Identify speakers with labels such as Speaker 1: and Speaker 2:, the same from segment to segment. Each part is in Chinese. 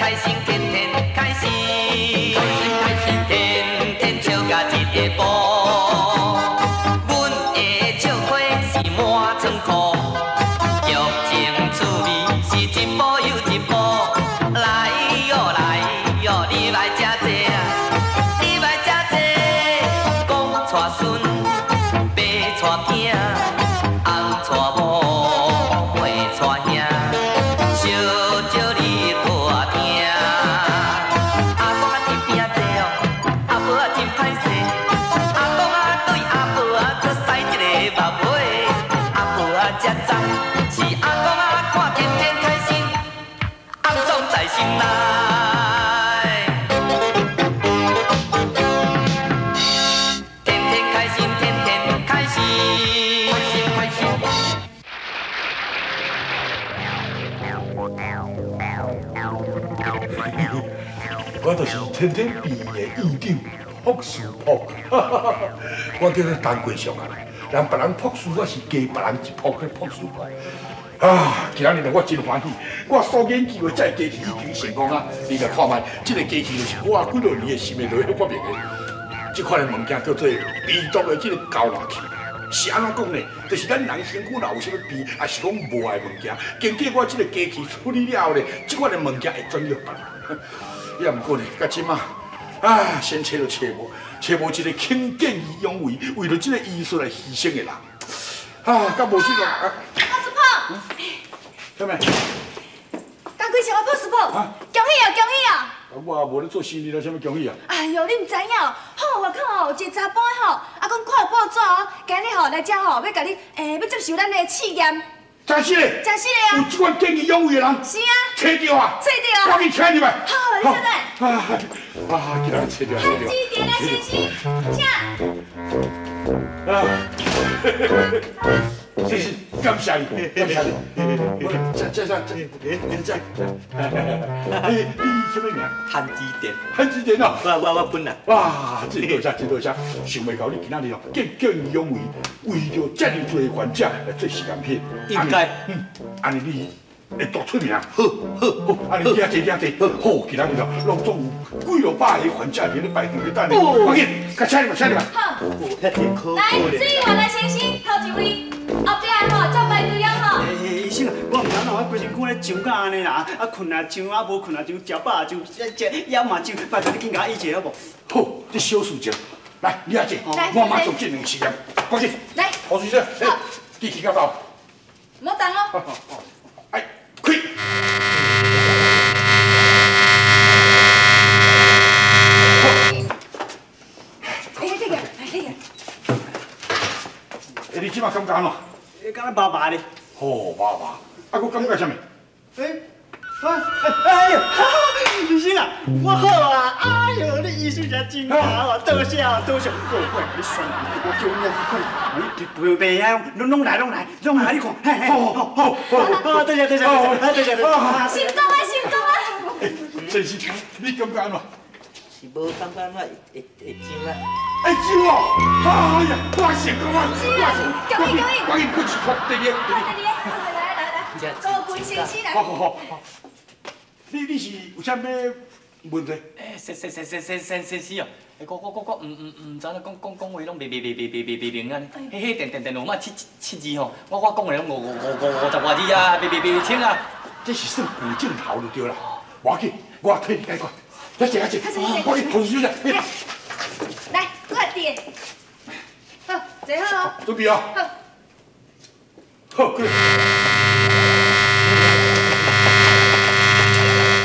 Speaker 1: 开心，天天开心，开心开心，天天笑甲一个步。阮的笑花是满仓库，玉情趣味是一步又一步。来哟来哟，你来吃这啊，你来吃这，公带孙，爸带囝，翁带某，妹带兄。 小少你多听，阿公啊天边坐哦，阿婆啊真歹势，阿公啊对阿婆啊搁使一个目尾，阿婆啊才知是阿公啊看天天开心，翁爽在心内。天天开心，天天开心，开心开心。
Speaker 2: 我就是天天变的院长朴树朴，我叫做当过上啊，人别人朴树，我是加别人一朴的朴树朴。啊，今日我真欢喜，我所研究的这机器已经成功啊！你来看卖，这个机器就是我几多年的心血落去发明的。这款的物件叫做鼻毒的这个交换器。 是安怎讲呢？就是咱人身躯若有啥物病，还是讲无爱物件，经过我这个机器处理了后呢，这款的物件会转入别人。也毋过呢，到即马，先找到找无一个肯见义勇为，为了这个艺术来牺牲的人。甲无这个
Speaker 3: 朴树朴，
Speaker 2: 啥物？
Speaker 3: 刚开始我朴树朴，恭喜哦，恭喜哦！
Speaker 2: 我无咧做生意啦，啥物恭喜啊？
Speaker 3: 哎呦，你唔知影哦，好外口哦，有一个查甫的吼，啊，讲看报纸哦，今日吼来遮吼，要甲你要接受咱的试验。
Speaker 2: 真是嘞！
Speaker 3: 真是的啊！
Speaker 2: 有这款见义勇为的人，
Speaker 3: 是啊，
Speaker 2: 找到啊！
Speaker 3: 找到啊！
Speaker 2: 赶紧请你们。
Speaker 3: 好，你现在。
Speaker 2: 今日找到，
Speaker 3: 很经典啊，先生，请。
Speaker 2: 谢谢，感谢你，感谢你。我你什么名？
Speaker 1: 汉之典，
Speaker 2: 汉之典哦。
Speaker 1: 我本人。
Speaker 2: 哇，真多谢，真多谢！想袂到你今仔日哦，见义勇为，为着这么多患者来做实验品。
Speaker 1: 应该，
Speaker 2: 安尼你会多出名。好，安尼听坐，好，今仔日哦，拢总有几落百个患者伫咧排队咧等你。赶紧，甲请你们，请你们。
Speaker 3: 好，
Speaker 1: 遐真可
Speaker 3: 来，水原来先生头一位，后壁吼照排队啊吼。
Speaker 4: 医生啊，我唔知哪，我规身躯咧上甲安尼啦，啊困啊上，啊无困啊上，食饱啊上，枵嘛上，拜托你紧甲我医一下好无？
Speaker 2: 好，这小事情，来，你也坐，我马上进行实验，赶紧。
Speaker 3: 来，
Speaker 2: 何先生，机器到到。
Speaker 3: 唔好动哦。
Speaker 2: 哎，开。
Speaker 3: 这个，这个。
Speaker 2: 你即马感觉安怎？
Speaker 4: 敢若麻麻咧。
Speaker 2: 好麻麻，啊，我感觉啥物？
Speaker 4: 哎呦，医生啊，我好啊！哎呦，你医术真真好啊！多谢啊，多谢！我你算了，我叫你去看，你不用病啊，拢来，你看，嘿，好，多谢，
Speaker 3: 成功啊，成功啊！
Speaker 2: 真是，你感觉安怎？
Speaker 1: 是无感觉那会上啊？
Speaker 2: 会上哦！哎呀，我成功啊！
Speaker 3: 恭喜！
Speaker 2: 赶紧去出第二。
Speaker 3: 来，高君先生来。
Speaker 2: 好，你是有啥物问题？
Speaker 1: 先生哦，我唔知影讲话拢袂明啊！迄电话嘛七字吼，我讲话拢50外字啊，袂清啊！
Speaker 2: 这是算古镜头就对啦，无要紧，我替你解决。来坐，赶紧同事休息。
Speaker 3: 来，我点。好，坐好哦。
Speaker 2: 准备啊！好，过来。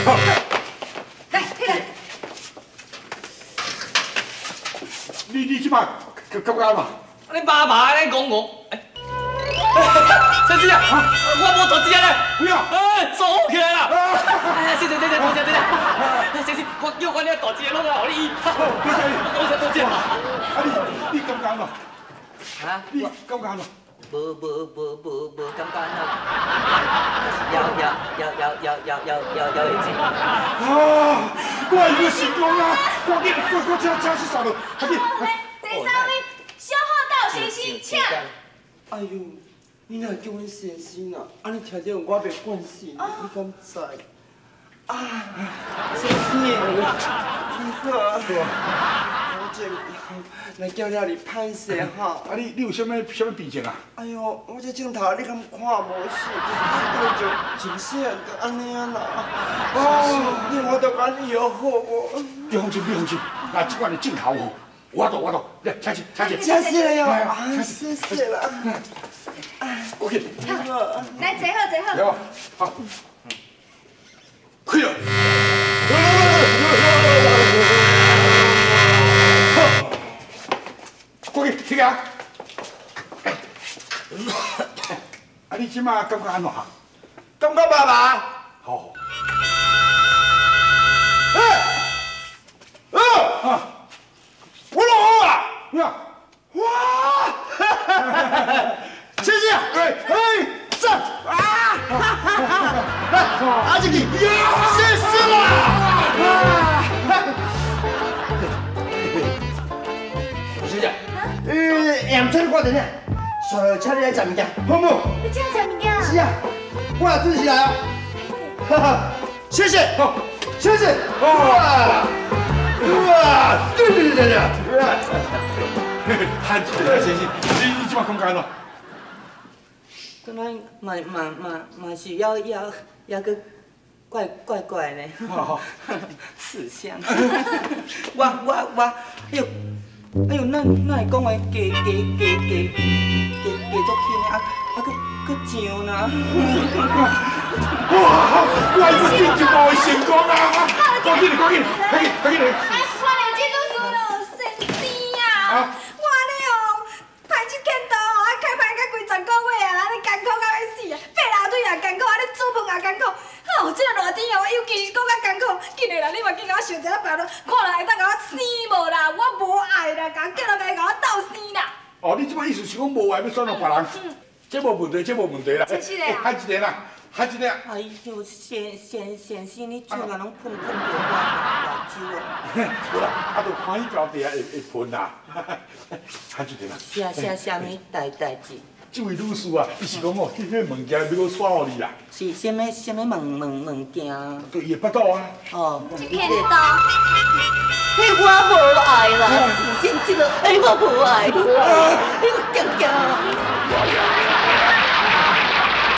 Speaker 2: 好，
Speaker 3: 来，起来。
Speaker 2: 你即摆感觉安怎？
Speaker 1: 你爸爸咧讲我，先生啊，我无大只咧，
Speaker 2: 不要，
Speaker 1: 做起来啦！先生，先生，我叫我咧大只拢来互你医，多谢。
Speaker 2: 啊，你感觉安怎？
Speaker 1: 啊，
Speaker 2: 你感觉安怎？
Speaker 1: 无感觉安要会钱。
Speaker 2: 啊！我已经成功啦！赶紧，我车去扫了，快点！
Speaker 3: 来，第三位，消化道先生，请。
Speaker 5: 哎呦，你若叫阮先生啊，安尼听着我袂惯心，你敢知？
Speaker 4: 先生，你好，我这来叫了你歹势哈。
Speaker 2: 啊，你有啥物病症啊？
Speaker 4: 哎呦，我这镜头你敢看无死，我就真细就安尼啊啦。哦，你我都把你药好无？
Speaker 2: 别放心，别放心，那这款的镜头有，我来，请进，请进。
Speaker 4: 谢谢了哟，啊，谢谢了。
Speaker 2: OK，
Speaker 3: 来坐好坐好。
Speaker 2: 有，好。开了。过去，起来。啊，你即马感觉安怎？
Speaker 4: 感觉爸爸。
Speaker 2: 好。
Speaker 4: 我老好啊！
Speaker 2: 呀，
Speaker 4: 哇！谢谢。上啊！阿吉吉，谢谢啦！谢谢。验出我的呢，所以请你来食物件，好唔好？
Speaker 3: 你请食物件？
Speaker 4: 是啊，我来准时来哦。哈哈，谢谢，好，谢谢。哇！对。
Speaker 2: 汉子，先生，你即马感觉安怎？
Speaker 5: 刚才嘛是要个怪呢。是像。我，哎呦，咱会讲话加足轻啊，搁上呢。
Speaker 2: 哇！我一个进一步的成功啊！赶紧来！
Speaker 3: 我了这都说了，先生啊，我咧哦，歹去见到哦，开盘到规10个月啊，你艰苦到要死啊，爬楼梯也艰苦，啊，你煮饭也艰苦，哦，这个热天哦，尤其是搁较艰苦。今日啦，你嘛紧甲我想一下办法，看来会当甲我生无啦，我无爱啦，甲叫人家甲我斗生啦。
Speaker 2: 哦，你即摆意思是讲无爱要选到别人？这无问题啦。
Speaker 3: 真是的。
Speaker 2: 喊一个啦，喊一个。
Speaker 5: 哎呦，先生，你嘴啊拢喷着我目睭啊！
Speaker 2: 无啦，啊，都欢喜交地会喷啦。喊一个啦。
Speaker 5: 啥物代志？
Speaker 2: 这位女士啊，伊是讲哦，迄物件要搁耍互你啦。
Speaker 5: 是啥物物件？
Speaker 2: 对，伊的巴肚啊。
Speaker 5: 哦，
Speaker 3: 去见到。
Speaker 5: 我无爱啦，先这个，我无爱啦，你惊。